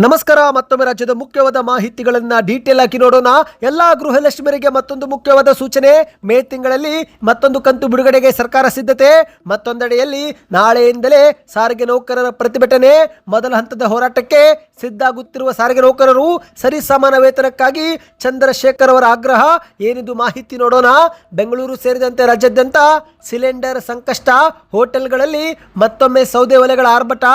ನಮಸ್ಕಾರ. ಮತ್ತೊಮ್ಮೆ ರಾಜ್ಯದ ಮುಖ್ಯವಾದ ಮಾಹಿತಿಗಳನ್ನ ಡೀಟೇಲ್ ಆಗಿ ನೋಡೋಣ. ಎಲ್ಲಾ ಗೃಹಲಕ್ಷ್ಮಿಯರಿಗೆ ಮತ್ತೊಂದು ಮುಖ್ಯವಾದ ಸೂಚನೆ. ಮೇ ತಿಂಗಳಲ್ಲಿ ಮತ್ತೊಂದು ಕಂತು ಬಿಡುಗಡೆಗೆ ಸರ್ಕಾರ ಸಿದ್ಧತೆ. ಮತ್ತೊಂದೆಡೆಯಲ್ಲಿ ನಾಳೆಯಿಂದಲೇ ಸಾರಿಗೆ ನೌಕರರ ಪ್ರತಿಭಟನೆ. ಮೊದಲ ಹಂತದ ಹೋರಾಟಕ್ಕೆ ಸಿದ್ಧಾಗುತ್ತಿರುವ ಸಾರಿಗೆ ನೌಕರರು ಸರಿಸಮಾನ ವೇತನಕ್ಕಾಗಿ ಚಂದ್ರಶೇಖರ್ ಅವರ ಆಗ್ರಹ. ಏನಿದು ಮಾಹಿತಿ ನೋಡೋಣ. ಬೆಂಗಳೂರು ಸೇರಿದಂತೆ ರಾಜ್ಯಾದ್ಯಂತ ಸಿಲಿಂಡರ್ ಸಂಕಷ್ಟ. ಹೋಟೆಲ್ಗಳಲ್ಲಿ ಮತ್ತೊಮ್ಮೆ ಸೌದೆ ಒಲೆಗಳ ಆರ್ಭಟ.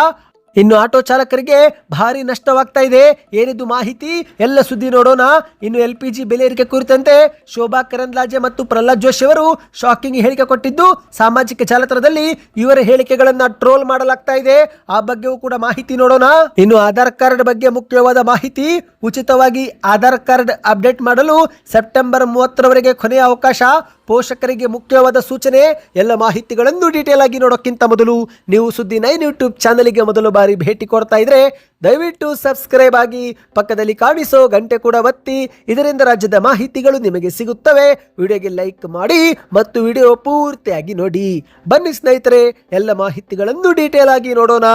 ಇನ್ನು ಆಟೋ ಚಾಲಕರಿಗೆ ಭಾರಿ ನಷ್ಟವಾಗ್ತಾ ಇದೆ. ಏನಿದು ಮಾಹಿತಿ ಎಲ್ಲ ಸುದ್ದಿ ನೋಡೋಣ. ಇನ್ನು LPG ಬೆಲೆ ಏರಿಕೆ ಕುರಿತಂತೆ ಶೋಭಾ ಕರಂದ್ಲಾಜೆ ಮತ್ತು ಪ್ರಹ್ಲಾದ್ ಜೋಶಿ ಅವರು ಶಾಕಿಂಗ್ ಹೇಳಿಕೆ ಕೊಟ್ಟಿದ್ದು ಸಾಮಾಜಿಕ ಜಾಲತಾಣದಲ್ಲಿ ಇವರ ಹೇಳಿಕೆಗಳನ್ನ ಟ್ರೋಲ್ ಮಾಡಲಾಗ್ತಾ ಇದೆ. ಆ ಬಗ್ಗೆಯೂ ಕೂಡ ಮಾಹಿತಿ ನೋಡೋಣ. ಇನ್ನು ಆಧಾರ್ ಕಾರ್ಡ್ ಬಗ್ಗೆ ಮುಖ್ಯವಾದ ಮಾಹಿತಿ. ಉಚಿತವಾಗಿ ಆಧಾರ್ ಕಾರ್ಡ್ ಅಪ್ಡೇಟ್ ಮಾಡಲು ಸೆಪ್ಟೆಂಬರ್ 30ರವರೆಗೆ ಕೊನೆಯ ಅವಕಾಶ. ಪೋಷಕರಿಗೆ ಮುಖ್ಯವಾದ ಸೂಚನೆ. ಎಲ್ಲ ಮಾಹಿತಿಗಳನ್ನು ಡೀಟೇಲ್ ಆಗಿ ನೋಡೋಕ್ಕಿಂತ ಮೊದಲು ನೀವು ಸುದ್ದಿ 9 ಯೂಟ್ಯೂಬ್ ಚಾನಲ್ಗೆ ಮೊದಲು ಬಾರಿ ಭೇಟಿ ಕೊಡ್ತಾ ಇದ್ರೆ ದಯವಿಟ್ಟು ಸಬ್ಸ್ಕ್ರೈಬ್ ಆಗಿ ಪಕ್ಕದಲ್ಲಿ ಕಾಣಿಸೋ ಗಂಟೆ ಕೂಡ ಒತ್ತಿ. ಇದರಿಂದ ರಾಜ್ಯದ ಮಾಹಿತಿಗಳು ನಿಮಗೆ ಸಿಗುತ್ತವೆ. ವಿಡಿಯೋಗೆ ಲೈಕ್ ಮಾಡಿ ಮತ್ತು ವಿಡಿಯೋ ಪೂರ್ತಿಯಾಗಿ ನೋಡಿ. ಬನ್ನಿ ಸ್ನೇಹಿತರೆ, ಎಲ್ಲ ಮಾಹಿತಿಗಳನ್ನು ಡೀಟೇಲ್ ಆಗಿ ನೋಡೋಣ.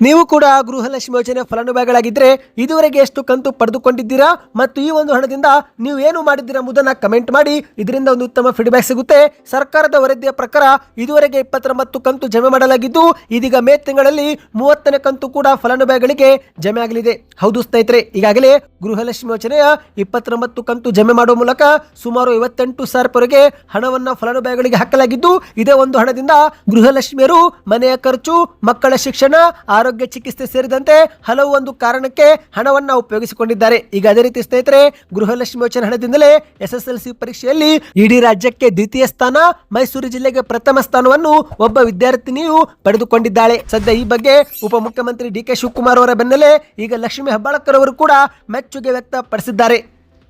ನೀವು ಕೂಡ ಗೃಹಲಕ್ಷ್ಮಿ ಯೋಜನೆ ಫಲಾನುಭವಿಗಳಾಗಿದ್ದರೆ ಇದುವರೆಗೆ ಎಷ್ಟು ಕಂತು ಪಡೆದುಕೊಂಡಿದ್ದೀರಾ ಮತ್ತು ಈ ಒಂದು ಹಣದಿಂದ ನೀವು ಏನು ಮಾಡಿದ್ದೀರಾ ಎಂಬುದನ್ನು ಕಮೆಂಟ್ ಮಾಡಿ. ಇದರಿಂದ ಒಂದು ಉತ್ತಮ ಫೀಡ್ಬ್ಯಾಕ್ ಸಿಗುತ್ತೆ. ಸರ್ಕಾರದ ವರದಿಯ ಪ್ರಕಾರ ಇದುವರೆಗೆ 29 ಕಂತು ಜಮೆ ಮಾಡಲಾಗಿದ್ದು ಇದೀಗ ಮೇ ತಿಂಗಳಲ್ಲಿ 30ನೇ ಕಂತು ಕೂಡ ಫಲಾನುಭವಿಗಳಿಗೆ ಜಮೆ ಆಗಲಿದೆ. ಹೌದು ಸ್ನೇಹಿತರೆ, ಈಗಾಗಲೇ ಗೃಹಲಕ್ಷ್ಮಿ ಯೋಜನೆಯ 29 ಕಂತು ಜಮೆ ಮಾಡುವ ಮೂಲಕ ಸುಮಾರು 58,000 ಹಣವನ್ನು ಫಲಾನುಭವಿಗಳಿಗೆ ಹಾಕಲಾಗಿದ್ದು ಇದೇ ಒಂದು ಹಣದಿಂದ ಗೃಹಲಕ್ಷ್ಮಿಯರು ಮನೆಯ ಖರ್ಚು, ಮಕ್ಕಳ ಶಿಕ್ಷಣ, ಆರೋಗ್ಯ ಚಿಕಿತ್ಸೆ ಸೇರಿದಂತೆ ಹಲವು ಒಂದು ಕಾರಣಕ್ಕೆ ಹಣವನ್ನು ಉಪಯೋಗಿಸಿಕೊಂಡಿದ್ದಾರೆ. ಈಗ ಅದೇ ರೀತಿ ಸ್ನೇಹಿತರೆ, ಗೃಹಲಕ್ಷ್ಮಿ ಯೋಜನೆ ಹಣದಿಂದಲೇ SSLC ಪರೀಕ್ಷೆಯಲ್ಲಿ ಇಡೀ ರಾಜ್ಯಕ್ಕೆ ದ್ವಿತೀಯ ಸ್ಥಾನ, ಮೈಸೂರು ಜಿಲ್ಲೆಗೆ ಪ್ರಥಮ ಸ್ಥಾನವನ್ನು ಒಬ್ಬ ವಿದ್ಯಾರ್ಥಿನಿಯು ಪಡೆದುಕೊಂಡಿದ್ದಾಳೆ. ಸದ್ಯ ಈ ಬಗ್ಗೆ ಉಪಮುಖ್ಯಮಂತ್ರಿ DK ಶಿವಕುಮಾರ್ ಅವರ ಬೆನ್ನಲ್ಲೇ ಈಗ ಲಕ್ಷ್ಮೀ ಹೆಬ್ಬಾಳಕರ್ ಅವರು ಕೂಡ ಮೆಚ್ಚುಗೆ ವ್ಯಕ್ತಪಡಿಸಿದ್ದಾರೆ.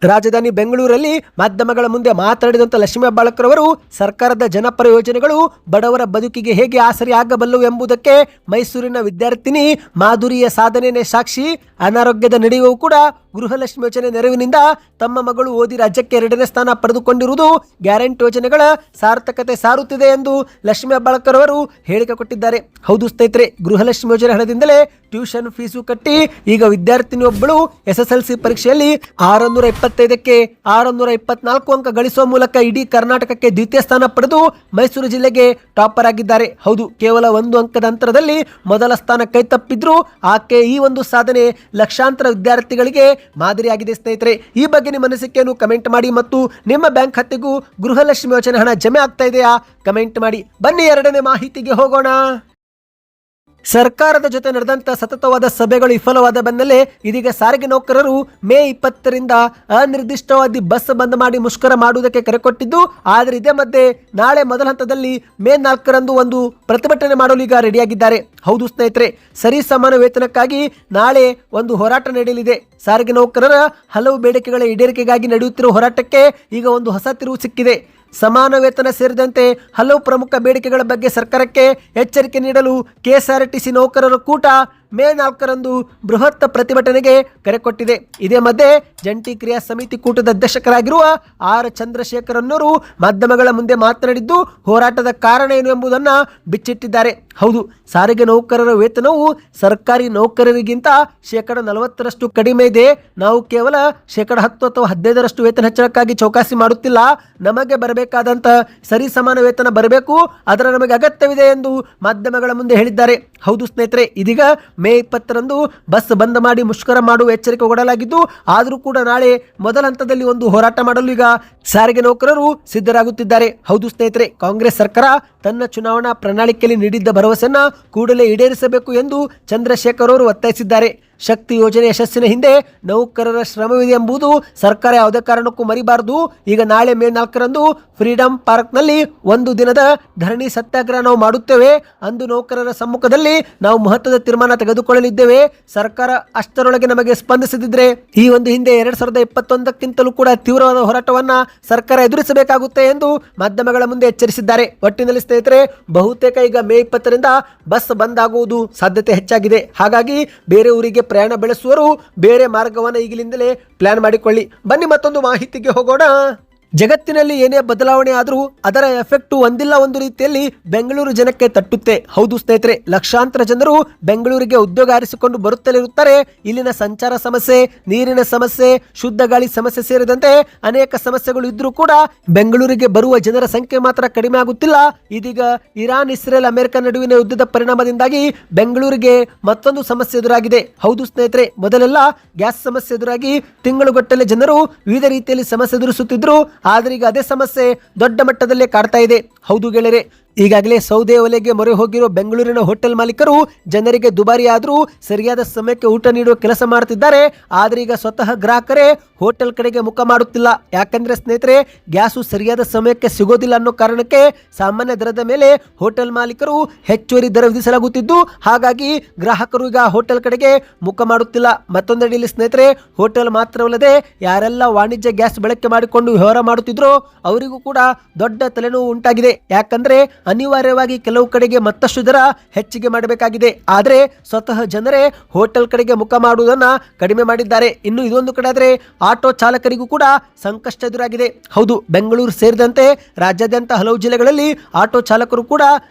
ರಾಜಧಾನಿ ಬೆಂಗಳೂರಲ್ಲಿ ಮಾಧ್ಯಮಗಳ ಮುಂದೆ ಮಾತನಾಡಿದಂಥ ಲಕ್ಷ್ಮೀ ಹೆಬ್ಬಾಳಕರ್ ಅವರು ಸರ್ಕಾರದ ಜನಪರ ಯೋಜನೆಗಳು ಬಡವರ ಬದುಕಿಗೆ ಹೇಗೆ ಆಸರೆ ಆಗಬಲ್ಲವು ಎಂಬುದಕ್ಕೆ ಮೈಸೂರಿನ ವಿದ್ಯಾರ್ಥಿನಿ ಮಾಧುರಿಯ ಸಾಧನೆಯೇ ಸಾಕ್ಷಿ. ಅನಾರೋಗ್ಯದ ನಡುವೆಯೂ ಕೂಡ ಗೃಹಲಕ್ಷ್ಮಿ ಯೋಜನೆ ನೆರವಿನಿಂದ ತಮ್ಮ ಮಗಳು ಓದಿ ರಾಜ್ಯಕ್ಕೆ 2ನೇ ಸ್ಥಾನ ಪಡೆದುಕೊಂಡಿರುವುದು ಗ್ಯಾರಂಟಿ ಯೋಜನೆಗಳ ಸಾರ್ಥಕತೆ ಸಾರುತ್ತಿದೆ ಎಂದು ಲಕ್ಷ್ಮೀ ಹೆಬ್ಬಾಳಕರ್ ಅವರು ಹೇಳಿಕೆ ಕೊಟ್ಟಿದ್ದಾರೆ. ಹೌದು ಸ್ನೇಹಿತರೆ, ಗೃಹಲಕ್ಷ್ಮಿ ಯೋಜನೆ ಹಣದಿಂದಲೇ ಟ್ಯೂಷನ್ ಫೀಸು ಕಟ್ಟಿ ಈಗ ವಿದ್ಯಾರ್ಥಿನಿಯೊಬ್ಬಳು SSLC ಪರೀಕ್ಷೆಯಲ್ಲಿ 625ಕ್ಕೆ 624 ಅಂಕ ಗಳಿಸುವ ಮೂಲಕ ಇಡೀ ಕರ್ನಾಟಕಕ್ಕೆ ದ್ವಿತೀಯ ಸ್ಥಾನ ಪಡೆದು ಮೈಸೂರು ಜಿಲ್ಲೆಗೆ ಟಾಪರ್ ಆಗಿದ್ದಾರೆ. ಹೌದು, ಕೇವಲ 1 ಅಂಕದ ಅಂತರದಲ್ಲಿ ಮೊದಲ ಸ್ಥಾನ ಕೈ ತಪ್ಪಿದ್ರು ಆಕೆ ಈ ಒಂದು ಸಾಧನೆ ಲಕ್ಷಾಂತರ ವಿದ್ಯಾರ್ಥಿಗಳಿಗೆ ಮಾದರಿಯಾಗಿದೆ. ಸ್ನೇಹಿತರೆ, ಈ ಬಗ್ಗೆ ನಿಮ್ಮ ಅನಿಸಿಕೆಯನ್ನು ಕಮೆಂಟ್ ಮಾಡಿ ಮತ್ತು ನಿಮ್ಮ ಬ್ಯಾಂಕ್ ಖಾತೆಗೂ ಗೃಹಲಕ್ಷ್ಮಿ ಯೋಜನೆ ಹಣ ಜಮೆ ಆಗ್ತಾ ಇದೆಯಾ ಕಮೆಂಟ್ ಮಾಡಿ. ಬನ್ನಿ 2ನೇ ಮಾಹಿತಿಗೆ ಹೋಗೋಣ. ಸರ್ಕಾರದ ಜೊತೆ ನಡೆದಂತ ಸತತವಾದ ಸಭೆಗಳು ವಿಫಲವಾದ ಬೆನ್ನಲ್ಲೇ ಇದೀಗ ಸಾರಿಗೆ ನೌಕರರು ಮೇ 20ರಿಂದ ಅನಿರ್ದಿಷ್ಟವಾದಿ ಬಸ್ ಬಂದ್ ಮಾಡಿ ಮುಷ್ಕರ ಮಾಡುವುದಕ್ಕೆ ಕರೆ ಕೊಟ್ಟಿದ್ದು, ಆದರೆ ಇದೇ ಮಧ್ಯೆ ನಾಳೆ ಮೊದಲ ಹಂತದಲ್ಲಿ ಮೇ 4ರಂದು ಒಂದು ಪ್ರತಿಭಟನೆ ಮಾಡಲು ಈಗ ರೆಡಿಯಾಗಿದ್ದಾರೆ. ಹೌದು ಸ್ನೇಹಿತರೆ, ಸರಿ ಸಮಾನ ವೇತನಕ್ಕಾಗಿ ನಾಳೆ ಒಂದು ಹೋರಾಟ ನಡೆಯಲಿದೆ. ಸಾರಿಗೆ ನೌಕರರ ಹಲವು ಬೇಡಿಕೆಗಳ ಈಡೇರಿಕೆಗಾಗಿ ನಡೆಯುತ್ತಿರುವ ಹೋರಾಟಕ್ಕೆ ಈಗ ಒಂದು ಹೊಸ ತಿರುವು ಸಿಕ್ಕಿದೆ. ಸಮಾನ ವೇತನ ಸೇರಿದಂತೆ ಹಲವು ಪ್ರಮುಖ ಬೇಡಿಕೆಗಳ ಬಗ್ಗೆ ಸರ್ಕಾರಕ್ಕೆ ಎಚ್ಚರಿಕೆ ನೀಡಲು KSRTC ನೌಕರರ ಕೂಟ ಮೇ 4ರಂದು ಬೃಹತ್ ಪ್ರತಿಭಟನೆಗೆ ಕರೆ ಕೊಟ್ಟಿದೆ. ಇದೇ ಮಧ್ಯೆ ಜಂಟಿ ಕ್ರಿಯಾ ಸಮಿತಿ ಕೂಟದ ಅಧ್ಯಕ್ಷರಾಗಿರುವ R ಚಂದ್ರಶೇಖರ್ ಅನ್ನೋರು ಮಾಧ್ಯಮಗಳ ಮುಂದೆ ಮಾತನಾಡಿದ್ದು ಹೋರಾಟದ ಕಾರಣ ಏನು ಎಂಬುದನ್ನು ಬಿಚ್ಚಿಟ್ಟಿದ್ದಾರೆ. ಹೌದು, ಸಾರಿಗೆ ನೌಕರರ ವೇತನವು ಸರ್ಕಾರಿ ನೌಕರರಿಗಿಂತ 40% ಕಡಿಮೆ ಇದೆ. ನಾವು ಕೇವಲ 10% ಅಥವಾ 15% ವೇತನ ಹೆಚ್ಚಳಕ್ಕಾಗಿ ಚೌಕಾಸಿ ಮಾಡುತ್ತಿಲ್ಲ. ನಮಗೆ ಬರಬೇಕಾದಂತ ಸರಿ ಸಮಾನ ವೇತನ ಬರಬೇಕು, ಅದರ ನಮಗೆ ಅಗತ್ಯವಿದೆ ಎಂದು ಮಾಧ್ಯಮಗಳ ಮುಂದೆ ಹೇಳಿದ್ದಾರೆ. ಹೌದು ಸ್ನೇಹಿತರೆ, ಇದೀಗ ಮೇ 20ರಂದು ಬಸ್ ಬಂದ್ ಮಾಡಿ ಮುಷ್ಕರ ಮಾಡುವ ಎಚ್ಚರಿಕೆ ಕೊಡಲಾಗಿದ್ದು ಆದರೂ ಕೂಡ ನಾಳೆ ಮೊದಲ ಹಂತದಲ್ಲಿ ಒಂದು ಹೋರಾಟ ಮಾಡಲು ಈಗ ಸಾರಿಗೆ ನೌಕರರು ಸಿದ್ಧರಾಗುತ್ತಿದ್ದಾರೆ. ಹೌದು ಸ್ನೇಹಿತರೆ, ಕಾಂಗ್ರೆಸ್ ಸರ್ಕಾರ ತನ್ನ ಚುನಾವಣಾ ಪ್ರಣಾಳಿಕೆಯಲ್ಲಿ ನೀಡಿದ್ದ ಭರವಸೆಯನ್ನ ಕೂಡಲೇ ಈಡೇರಿಸಬೇಕು ಎಂದು ಚಂದ್ರಶೇಖರ್ ಅವರು ಒತ್ತಾಯಿಸಿದ್ದಾರೆ. ಶಕ್ತಿ ಯೋಜನೆ ಯಶಸ್ಸಿನ ಹಿಂದೆ ನೌಕರರ ಶ್ರಮವಿದೆ ಎಂಬುದು ಸರ್ಕಾರ ಯಾವುದೇ ಕಾರಣಕ್ಕೂ ಮರಿಬಾರದು. ಈಗ ನಾಳೆ ಮೇ 4ರಂದು ಫ್ರೀಡಂ ಪಾರ್ಕ್ನಲ್ಲಿ ಒಂದು ದಿನದ ಧರಣಿ ಸತ್ಯಾಗ್ರಹ ನಾವು ಮಾಡುತ್ತೇವೆ. ಅಂದು ನೌಕರರ ಸಮ್ಮುಖದಲ್ಲಿ ನಾವು ಮಹತ್ವದ ತೀರ್ಮಾನ ತೆಗೆದುಕೊಳ್ಳಲಿದ್ದೇವೆ. ಸರ್ಕಾರ ಅಷ್ಟರೊಳಗೆ ನಮಗೆ ಸ್ಪಂದಿಸದಿದ್ದರೆ ಈ ಒಂದು ಹಿಂದೆ 2021ಕ್ಕಿಂತಲೂ ಕೂಡ ತೀವ್ರವಾದ ಹೋರಾಟವನ್ನ ಸರ್ಕಾರ ಎದುರಿಸಬೇಕಾಗುತ್ತೆ ಎಂದು ಮಾಧ್ಯಮಗಳ ಮುಂದೆ ಎಚ್ಚರಿಸಿದ್ದಾರೆ. ಒಟ್ಟಿನಲ್ಲಿ ಸ್ನೇಹಿತರೆ, ಬಹುತೇಕ ಈಗ ಮೇ 20ರಿಂದ ಬಸ್ ಬಂದ್ ಆಗುವುದು ಸಾಧ್ಯತೆ ಹೆಚ್ಚಾಗಿದೆ. ಹಾಗಾಗಿ ಬೇರೆ ಊರಿಗೆ ಪ್ರಯಾಣ ಬೆಳೆಸುವರು ಬೇರೆ ಮಾರ್ಗವನ್ನು ಈಗಲಿಂದಲೇ ಪ್ಲಾನ್ ಮಾಡಿಕೊಳ್ಳಿ. ಬನ್ನಿ ಮತ್ತೊಂದು ಮಾಹಿತಿಗೆ ಹೋಗೋಣ. ಜಗತ್ತಿನಲ್ಲಿ ಏನೇ ಬದಲಾವಣೆ ಆದರೂ ಅದರ ಎಫೆಕ್ಟ್ ಒಂದಿಲ್ಲ ಒಂದು ರೀತಿಯಲ್ಲಿ ಬೆಂಗಳೂರು ಜನಕ್ಕೆ ತಟ್ಟುತ್ತೆ. ಹೌದು ಸ್ನೇಹಿತರೆ, ಲಕ್ಷಾಂತರ ಜನರು ಬೆಂಗಳೂರಿಗೆ ಉದ್ಯೋಗ ಆರಿಸಿಕೊಂಡು ಬರುತ್ತಲೇ ಇರುತ್ತಾರೆ. ಇಲ್ಲಿನ ಸಂಚಾರ ಸಮಸ್ಯೆ, ನೀರಿನ ಸಮಸ್ಯೆ, ಶುದ್ಧ ಗಾಳಿ ಸಮಸ್ಯೆ ಸೇರಿದಂತೆ ಅನೇಕ ಸಮಸ್ಯೆಗಳು ಇದ್ರೂ ಕೂಡ ಬೆಂಗಳೂರಿಗೆ ಬರುವ ಜನರ ಸಂಖ್ಯೆ ಮಾತ್ರ ಕಡಿಮೆ ಆಗುತ್ತಿಲ್ಲ. ಇದೀಗ ಇರಾನ್, ಇಸ್ರೇಲ್, ಅಮೆರಿಕ ನಡುವಿನ ಯುದ್ಧದ ಪರಿಣಾಮದಿಂದಾಗಿ ಬೆಂಗಳೂರಿಗೆ ಮತ್ತೊಂದು ಸಮಸ್ಯೆ ಎದುರಾಗಿದೆ. ಹೌದು ಸ್ನೇಹಿತರೆ, ಮೊದಲೆಲ್ಲ ಗ್ಯಾಸ್ ಸಮಸ್ಯೆ ಎದುರಾಗಿ ತಿಂಗಳುಗಟ್ಟಲೆ ಜನರು ವಿವಿಧ ರೀತಿಯಲ್ಲಿ ಸಮಸ್ಯೆ ಎದುರಿಸುತ್ತಿದ್ರು. ಆದ್ರೆ ಈಗ ಅದೇ ಸಮಸ್ಯೆ ದೊಡ್ಡ ಮಟ್ಟದಲ್ಲೇ ಕಾಡ್ತಾ ಇದೆ. ಹೌದು ಗೆಳೆಯರೆ, ಈಗಾಗಲೇ ಸೌದೆ ಒಲೆಗೆ ಮೊರೆ ಹೋಗಿರೋ ಬೆಂಗಳೂರಿನ ಹೋಟೆಲ್ ಮಾಲೀಕರು ಜನರಿಗೆ ದುಬಾರಿ ಆದರೂ ಸರಿಯಾದ ಸಮಯಕ್ಕೆ ಊಟ ನೀಡುವ ಕೆಲಸ ಮಾಡುತ್ತಿದ್ದಾರೆ. ಆದ್ರೆ ಈಗ ಸ್ವತಃ ಗ್ರಾಹಕರೇ ಹೋಟೆಲ್ ಕಡೆಗೆ ಮುಖ ಮಾಡುತ್ತಿಲ್ಲ. ಯಾಕಂದ್ರೆ ಸ್ನೇಹಿತರೆ, ಗ್ಯಾಸು ಸರಿಯಾದ ಸಮಯಕ್ಕೆ ಸಿಗೋದಿಲ್ಲ ಅನ್ನೋ ಕಾರಣಕ್ಕೆ ಸಾಮಾನ್ಯ ದರದ ಮೇಲೆ ಹೋಟೆಲ್ ಮಾಲೀಕರು ಹೆಚ್ಚುವರಿ ದರ ವಿಧಿಸಲಾಗುತ್ತಿದ್ದು, ಹಾಗಾಗಿ ಗ್ರಾಹಕರು ಈಗ ಹೋಟೆಲ್ ಕಡೆಗೆ ಮುಖ ಮಾಡುತ್ತಿಲ್ಲ. ಮತ್ತೊಂದೆಡೆಯಲ್ಲಿ ಸ್ನೇಹಿತರೆ, ಹೋಟೆಲ್ ಮಾತ್ರವಲ್ಲದೆ ಯಾರೆಲ್ಲ ವಾಣಿಜ್ಯ ಗ್ಯಾಸ್ ಬಳಕೆ ಮಾಡಿಕೊಂಡು ವ್ಯವಹಾರ ಮಾಡುತ್ತಿದ್ರೋ ಅವರಿಗೂ ಕೂಡ ದೊಡ್ಡ ತಲೆನೋವು ಉಂಟಾಗಿದೆ. ಯಾಕಂದ್ರೆ ಅನಿವಾರ್ಯವಾಗಿ ಕೆಲವು ಕಡೆಗೆ ಮತ್ತಷ್ಟು ದರ ಹೆಚ್ಚಿಗೆ ಮಾಡಬೇಕಾಗಿದೆ. ಆದರೆ ಸ್ವತಃ ಜನರೇ ಹೋಟೆಲ್ ಕಡೆಗೆ ಮುಖ ಮಾಡುವುದನ್ನ ಕಡಿಮೆ ಮಾಡಿದ್ದಾರೆ. ಇನ್ನು ಇದೊಂದು ಕಡೆ ಆದರೆ ಆಟೋ ಚಾಲಕರಿಗೂ ಕೂಡ ಸಂಕಷ್ಟ ಎದುರಾಗಿದೆ. ಹೌದು, ಬೆಂಗಳೂರು ಸೇರಿದಂತೆ ರಾಜ್ಯಾದ್ಯಂತ ಹಲವು ಜಿಲ್ಲೆಗಳಲ್ಲಿ ಆಟೋ ಚಾಲಕರು ಕೂಡ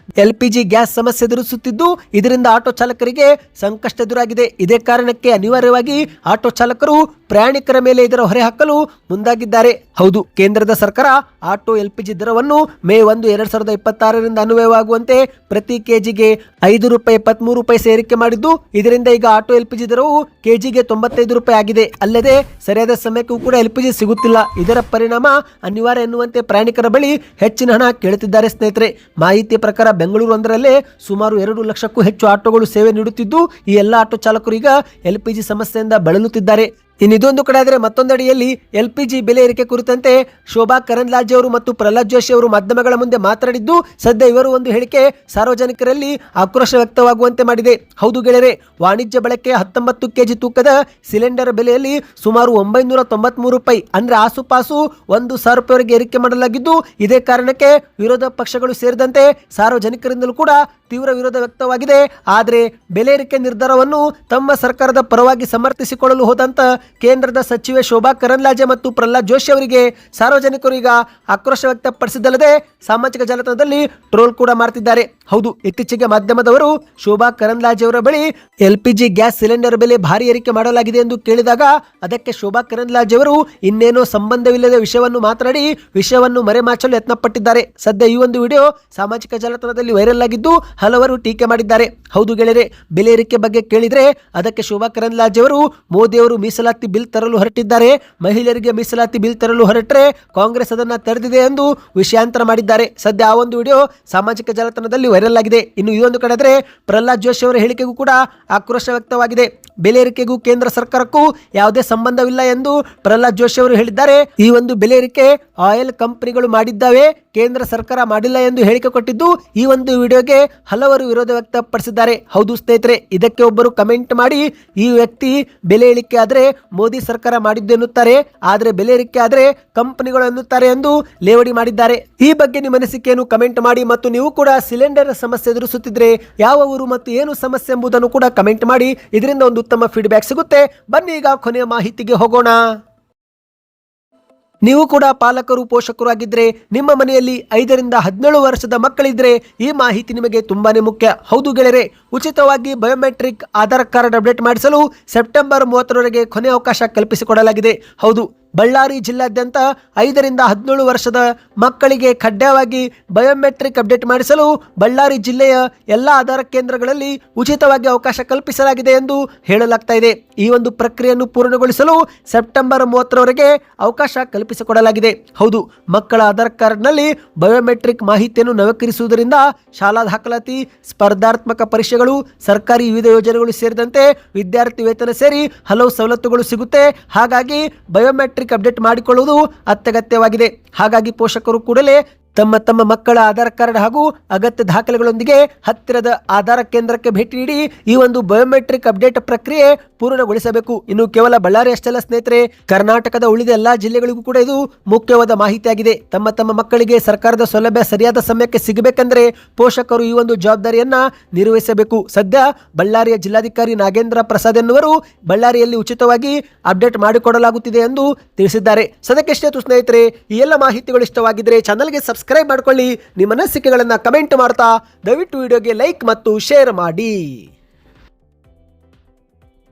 LPG ಗ್ಯಾಸ್ ಸಮಸ್ಯೆ ಎದುರಿಸುತ್ತಿದ್ದು, ಇದರಿಂದ ಆಟೋ ಚಾಲಕರಿಗೆ ಸಂಕಷ್ಟ ಎದುರಾಗಿದೆ. ಇದೇ ಕಾರಣಕ್ಕೆ ಅನಿವಾರ್ಯವಾಗಿ ಆಟೋ ಚಾಲಕರು ಪ್ರಯಾಣಿಕರ ಮೇಲೆ ಇದರ ಹೊರೆ ಹಾಕಲು ಮುಂದಾಗಿದ್ದಾರೆ. ಹೌದು, ಕೇಂದ್ರದ ಸರ್ಕಾರ ಆಟೋ LPG ದರವನ್ನು ಮೇ 1, 2026ರಿಂದ ಅನ್ವಯವಾಗುವಂತೆ ಪ್ರತಿ ಕೆಜಿಗೆ ₹5.23 ಏರಿಕೆ ಮಾಡಿದ್ದು, ಇದರಿಂದ ಈಗ ಆಟೋ LPG ದರವು ಕೆಜಿಗೆ ₹95 ಆಗಿದೆ. ಅಲ್ಲದೆ ಸರಿಯಾದ ಸಮಯಕ್ಕೂ ಕೂಡ LPG ಸಿಗುತ್ತಿಲ್ಲ. ಇದರ ಪರಿಣಾಮ ಅನಿವಾರ್ಯ ಎನ್ನುವಂತೆ ಪ್ರಯಾಣಿಕರ ಬಳಿ ಹೆಚ್ಚಿನ ಹಣ ಕೇಳುತ್ತಿದ್ದಾರೆ. ಸ್ನೇಹಿತರೆ, ಮಾಹಿತಿಯ ಪ್ರಕಾರ ಬೆಂಗಳೂರು ಒಂದರಲ್ಲೇ ಸುಮಾರು 2 ಲಕ್ಷಕ್ಕೂ ಹೆಚ್ಚು ಆಟೋಗಳು ಸೇವೆ ನೀಡುತ್ತಿದ್ದು, ಈ ಎಲ್ಲ ಆಟೋ ಚಾಲಕರು ಈಗ LPG ಸಮಸ್ಯೆಯಿಂದ ಬಳಲುತ್ತಿದ್ದಾರೆ. ಇನ್ನಿದೊಂದು ಕಡೆ ಆದರೆ ಮತ್ತೊಂದೆಡೆಯಲ್ಲಿ LPG ಬೆಲೆ ಏರಿಕೆ ಕುರಿತಂತೆ ಶೋಭಾ ಕರಂದ್ಲಾಜೆ ಅವರು ಮತ್ತು ಪ್ರಹ್ಲಾದ್ ಜೋಶಿ ಅವರು ಮಾಧ್ಯಮಗಳ ಮುಂದೆ ಮಾತನಾಡಿದ್ದು, ಸದ್ಯ ಇವರು ಒಂದು ಹೇಳಿಕೆ ಸಾರ್ವಜನಿಕರಲ್ಲಿ ಆಕ್ರೋಶ ವ್ಯಕ್ತವಾಗುವಂತೆ ಮಾಡಿದೆ. ಹೌದು ಗೆಳೆಯರೆ, ವಾಣಿಜ್ಯ ಬಳಕೆ 19 ಕೆಜಿ ತೂಕದ ಸಿಲಿಂಡರ್ ಬೆಲೆಯಲ್ಲಿ ಸುಮಾರು ₹993 ಅಂದ್ರೆ ಆಸುಪಾಸು ₹1,000ವರೆಗೆ ಏರಿಕೆ ಮಾಡಲಾಗಿದ್ದು, ಇದೇ ಕಾರಣಕ್ಕೆ ವಿರೋಧ ಪಕ್ಷಗಳು ಸೇರಿದಂತೆ ಸಾರ್ವಜನಿಕರಿಂದಲೂ ಕೂಡ ತೀವ್ರ ವಿರೋಧ ವ್ಯಕ್ತವಾಗಿದೆ. ಆದರೆ ಬೆಲೆ ಏರಿಕೆ ನಿರ್ಧಾರವನ್ನು ತಮ್ಮ ಸರ್ಕಾರದ ಪರವಾಗಿ ಸಮರ್ಥಿಸಿಕೊಳ್ಳಲು ಹೋದಂತ ಕೇಂದ್ರದ ಸಚಿವೆ ಶೋಭಾ ಕರಂದ್ಲಾಜೆ ಮತ್ತು ಪ್ರಹ್ಲಾದ್ ಜೋಶಿ ಅವರಿಗೆ ಸಾರ್ವಜನಿಕರು ಈಗ ಆಕ್ರೋಶ ವ್ಯಕ್ತಪಡಿಸಿದ್ದಲ್ಲದೆ ಸಾಮಾಜಿಕ ಜಾಲತಾಣದಲ್ಲಿ ಟ್ರೋಲ್ ಕೂಡ ಮಾಡ್ತಿದ್ದಾರೆ. ಹೌದು, ಇತ್ತೀಚೆಗೆ ಮಾಧ್ಯಮದವರು ಶೋಭಾ ಕರಂದ್ಲಾಜೆ ಅವರ ಬಳಿ LPG ಗ್ಯಾಸ್ ಸಿಲಿಂಡರ್ ಬೆಲೆ ಭಾರಿ ಏರಿಕೆ ಮಾಡಲಾಗಿದೆ ಎಂದು ಕೇಳಿದಾಗ ಅದಕ್ಕೆ ಶೋಭಾ ಕರಂದ್ಲಾಜೆ ಅವರು ಇನ್ನೇನೋ ಸಂಬಂಧವಿಲ್ಲದ ವಿಷಯವನ್ನು ಮಾತನಾಡಿ ವಿಷಯವನ್ನು ಮರೆಮಾಚಲು ಯತ್ನಪಟ್ಟಿದ್ದಾರೆ. ಸದ್ಯ ಈ ಒಂದು ವಿಡಿಯೋ ಸಾಮಾಜಿಕ ಜಾಲತಾಣದಲ್ಲಿ ವೈರಲ್ ಆಗಿದ್ದು ಹಲವರು ಟೀಕೆ ಮಾಡಿದ್ದಾರೆ. ಹೌದು ಗೆಳೆಯರೆ, ಬೆಲೆ ಏರಿಕೆ ಬಗ್ಗೆ ಕೇಳಿದ್ರೆ ಅದಕ್ಕೆ ಶೋಭಾ ಕರಂದ್ಲಾಜೆ ಅವರು ಮೋದಿ ಅವರು ಮೀಸಲಾತಿ ಬಿಲ್ ತರಲು ಹೊರಟಿದ್ದಾರೆ, ಮಹಿಳೆಯರಿಗೆ ಮೀಸಲಾತಿ ಬಿಲ್ ತರಲು ಹೊರಟ್ರೆ ಕಾಂಗ್ರೆಸ್ ಅದನ್ನ ತಡೆದಿದೆ ಎಂದು ವಿಷಯಾಂತರ ಮಾಡಿದ್ದಾರೆ. ಸದ್ಯ ಆ ಒಂದು ವಿಡಿಯೋ ಸಾಮಾಜಿಕ ಜಾಲತಾಣದಲ್ಲಿ ವೈರಲ್ ಆಗಿದೆ. ಇನ್ನು ಇದೊಂದು ಕಡೆ ಆದರೆ ಪ್ರಹ್ಲಾದ್ ಜೋಶಿ ಅವರ ಹೇಳಿಕೆಗೂ ಕೂಡ ಆಕ್ರೋಶ ವ್ಯಕ್ತವಾಗಿದೆ. ಬೆಲೆ ಏರಿಕೆಗೂ ಕೇಂದ್ರ ಸರ್ಕಾರಕ್ಕೂ ಯಾವುದೇ ಸಂಬಂಧವಿಲ್ಲ ಎಂದು ಪ್ರಹ್ಲಾದ್ ಜೋಶಿ ಅವರು ಹೇಳಿದ್ದಾರೆ. ಈ ಒಂದು ಬೆಲೆ ಏರಿಕೆ ಆಯಿಲ್ ಕಂಪನಿಗಳು ಮಾಡಿದ್ದಾವೆ, ಕೇಂದ್ರ ಸರ್ಕಾರ ಮಾಡಿಲ್ಲ ಎಂದು ಹೇಳಿಕೆ ಕೊಟ್ಟಿದ್ದು, ಈ ಒಂದು ವಿಡಿಯೋಗೆ ಹಲವರು ವಿರೋಧ ವ್ಯಕ್ತಪಡಿಸಿದ್ದಾರೆ. ಹೌದು ಸ್ನೇಹಿತರೆ, ಇದಕ್ಕೆ ಒಬ್ಬರು ಕಮೆಂಟ್ ಮಾಡಿ, ಈ ವ್ಯಕ್ತಿ ಬೆಲೆ ಇಳಿಕೆ ಆದ್ರೆ ಮೋದಿ ಸರ್ಕಾರ ಮಾಡಿದ್ದು ಎನ್ನುತ್ತಾರೆ, ಆದ್ರೆ ಬೆಲೆ ಏರಿಕೆ ಆದ್ರೆ ಕಂಪನಿಗಳು ಎನ್ನುತ್ತಾರೆ ಎಂದು ಲೇವಡಿ ಮಾಡಿದ್ದಾರೆ. ಈ ಬಗ್ಗೆ ನಿಮ್ಮ ಅನಿಸಿಕೆಯನ್ನು ಕಮೆಂಟ್ ಮಾಡಿ ಮತ್ತು ನೀವು ಕೂಡ ಸಿಲಿಂಡರ್ ಸಮಸ್ಯೆ ಎದುರಿಸುತ್ತಿದ್ರೆ ಯಾವ ಊರು ಮತ್ತು ಏನು ಸಮಸ್ಯೆ ಎಂಬುದನ್ನು ಕೂಡ ಕಮೆಂಟ್ ಮಾಡಿ. ಇದರಿಂದ ಒಂದು ಉತ್ತಮ ಫೀಡ್ಬ್ಯಾಕ್ ಸಿಗುತ್ತೆ. ಬನ್ನಿ ಈಗ ಕೊನೆಯ ಮಾಹಿತಿಗೆ ಹೋಗೋಣ. ನೀವು ಕೂಡ ಪಾಲಕರು, ಪೋಷಕರು ಆಗಿದ್ರೆ ನಿಮ್ಮ ಮನೆಯಲ್ಲಿ 5 ರಿಂದ 17 ವರ್ಷದ ಮಕ್ಕಳಿದ್ರೆ ಈ ಮಾಹಿತಿ ನಿಮಗೆ ತುಂಬಾನೇ ಮುಖ್ಯ. ಹೌದು ಗೆಳೆಯರೆ, ಉಚಿತವಾಗಿ ಬಯೋಮೆಟ್ರಿಕ್ ಆಧಾರ್ ಕಾರ್ಡ್ ಅಪ್ಡೇಟ್ ಮಾಡಿಸಲು ಸೆಪ್ಟೆಂಬರ್ 30ರವರೆಗೆ ಕೊನೆ ಅವಕಾಶ ಕಲ್ಪಿಸಿಕೊಡಲಾಗಿದೆ. ಹೌದು, ಬಳ್ಳಾರಿ ಜಿಲ್ಲಾದ್ಯಂತ 5 ರಿಂದ 17 ವರ್ಷದ ಮಕ್ಕಳಿಗೆ ಕಡ್ಡಾಯವಾಗಿ ಬಯೋಮೆಟ್ರಿಕ್ ಅಪ್ಡೇಟ್ ಮಾಡಿಸಲು ಬಳ್ಳಾರಿ ಜಿಲ್ಲೆಯ ಎಲ್ಲ ಆಧಾರ್ ಕೇಂದ್ರಗಳಲ್ಲಿ ಉಚಿತವಾಗಿ ಅವಕಾಶ ಕಲ್ಪಿಸಲಾಗಿದೆ ಎಂದು ಹೇಳಲಾಗ್ತಾ ಇದೆ. ಈ ಒಂದು ಪ್ರಕ್ರಿಯೆಯನ್ನು ಪೂರ್ಣಗೊಳಿಸಲು ಸೆಪ್ಟೆಂಬರ್ 30ರವರೆಗೆ ಅವಕಾಶ ಕಲ್ಪಿಸಿಕೊಡಲಾಗಿದೆ. ಹೌದು, ಮಕ್ಕಳ ಆಧಾರ್ ಕಾರ್ಡ್ನಲ್ಲಿ ಬಯೋಮೆಟ್ರಿಕ್ ಮಾಹಿತಿಯನ್ನು ನವೀಕರಿಸುವುದರಿಂದ ಶಾಲಾ ದಾಖಲಾತಿ, ಸ್ಪರ್ಧಾತ್ಮಕ ಪರೀಕ್ಷೆಗಳು, ಸರ್ಕಾರಿ ವಿವಿಧ ಯೋಜನೆಗಳು ಸೇರಿದಂತೆ ವಿದ್ಯಾರ್ಥಿ ವೇತನ ಸೇರಿ ಹಲವು ಸವಲತ್ತುಗಳು ಸಿಗುತ್ತೆ. ಹಾಗಾಗಿ ಬಯೋಮೆಟ್ರಿಕ್ ಅಪ್ಡೇಟ್ ಮಾಡಿಕೊಳ್ಳುವುದು ಅತ್ಯಗತ್ಯವಾಗಿದೆ. ಹಾಗಾಗಿ ಪೋಷಕರು ಕೂಡಲೇ ತಮ್ಮ ತಮ್ಮ ಮಕ್ಕಳ ಆಧಾರ್ ಕಾರ್ಡ್ ಹಾಗೂ ಅಗತ್ಯ ದಾಖಲೆಗಳೊಂದಿಗೆ ಹತ್ತಿರದ ಆಧಾರ ಕೇಂದ್ರಕ್ಕೆ ಭೇಟಿ ನೀಡಿ ಈ ಒಂದು ಬಯೋಮೆಟ್ರಿಕ್ ಅಪ್ಡೇಟ್ ಪ್ರಕ್ರಿಯೆ ಪೂರ್ಣಗೊಳಿಸಬೇಕು. ಇನ್ನು ಕೇವಲ ಬಳ್ಳಾರಿ ಅಷ್ಟಲ್ಲ ಸ್ನೇಹಿತರೆ, ಕರ್ನಾಟಕದ ಉಳಿದ ಎಲ್ಲಾ ಜಿಲ್ಲೆಗಳಿಗೂ ಕೂಡ ಇದು ಮುಖ್ಯವಾದ ಮಾಹಿತಿಯಾಗಿದೆ. ತಮ್ಮ ತಮ್ಮ ಮಕ್ಕಳಿಗೆ ಸರ್ಕಾರದ ಸೌಲಭ್ಯ ಸರಿಯಾದ ಸಮಯಕ್ಕೆ ಸಿಗಬೇಕೆಂದರೆ ಪೋಷಕರು ಈ ಒಂದು ಜವಾಬ್ದಾರಿಯನ್ನ ನಿರ್ವಹಿಸಬೇಕು. ಸದ್ಯ ಬಳ್ಳಾರಿಯ ಜಿಲ್ಲಾಧಿಕಾರಿ ನಾಗೇಂದ್ರ ಪ್ರಸಾದ್ ಎನ್ನುವರು ಬಳ್ಳಾರಿಯಲ್ಲಿ ಉಚಿತವಾಗಿ ಅಪ್ಡೇಟ್ ಮಾಡಿಕೊಡಲಾಗುತ್ತಿದೆ ಎಂದು ತಿಳಿಸಿದ್ದಾರೆ. ಸದ್ಯಕ್ಕೆ ಸ್ನೇಹಿತರೆ, ಈ ಎಲ್ಲ ಮಾಹಿತಿಗಳು ಇಷ್ಟವಾಗಿದ್ದರೆ ಚಾನಲ್ಗೆ ಸಬ್ಸ್ಕ್ರೈಬ್ ಮಾಡ್ಕೊಳ್ಳಿ. ನಿಮ್ಮ ಅನಿಸಿಕೆಗಳನ್ನು ಕಮೆಂಟ್ ಮಾಡ್ತಾ ದಯವಿಟ್ಟು ವಿಡಿಯೋಗೆ ಲೈಕ್ ಮತ್ತು ಶೇರ್ ಮಾಡಿ.